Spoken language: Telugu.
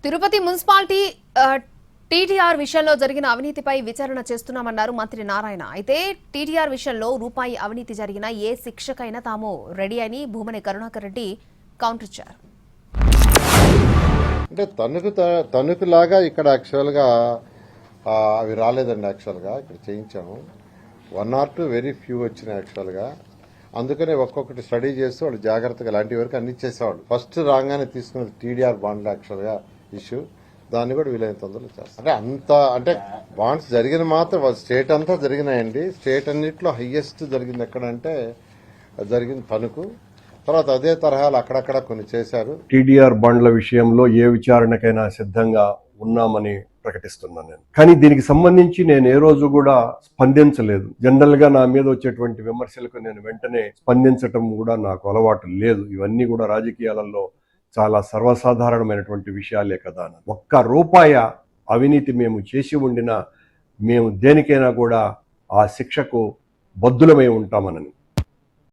తిరుపతి మున్సిపాలిటీ టీటీఆర్ విషయంలో జరిగిన అవినీతిపై విచారణ చేస్తున్నామన్నారు మంత్రి నారాయణ. అయితే టీటీఆర్ విషయంలో రూపాయి అవినీతి జరిగిన ఏ శిక్షకైనా తాము రెడీ అని భూమని కరుణాకర్ రెడ్డి కౌంటర్ ఇచ్చారు. అంటే తణుకు లాగా ఇక్కడ యాక్చువల్గా అవి రాలేదండి. యాక్చువల్గా ఇక్కడ చేయించాము 1 or 2 వెరీ ఫ్యూ వచ్చినాయి యాక్చువల్గా. అందుకనే ఒక్కొక్కటి స్టడీ చేస్తూ వాళ్ళు జాగ్రత్తగా లాంటి వరకు అన్ని చేసేవాళ్ళు. ఫస్ట్ రాగానే తీసుకున్నది టీడీఆర్ బాండ్లు యాక్చువల్గా ఇష్యూ. దాన్ని కూడా వీలైన తొందరలో చేస్తారు. అంటే బాండ్స్ జరిగిన మాత్రం స్టేట్ అంతా జరిగినాయండి. స్టేట్ అన్నింటిలో హైయెస్ట్ జరిగింది ఎక్కడంటే జరిగింది తణుకు. తర్వాత అదే తరహాలు అక్కడక్కడ కొన్ని చేశారు. టీడీఆర్ బాండ్ల విషయంలో ఏ విచారణకైనా సిద్ధంగా ఉన్నామని ప్రకటిస్తున్నాను నేను. కానీ దీనికి సంబంధించి నేను ఏ రోజు కూడా స్పందించలేదు. జనరల్ గా నా మీద వచ్చేటువంటి విమర్శలకు నేను వెంటనే స్పందించటం కూడా నాకు అలవాటు లేదు. ఇవన్నీ కూడా రాజకీయాలలో చాలా సర్వసాధారణమైనటువంటి విషయాలే కదా. ₹1 అవినీతి మేము చేసి ఉండినా మేము దేనికైనా కూడా ఆ శిక్షకు బద్దులమై ఉంటామనని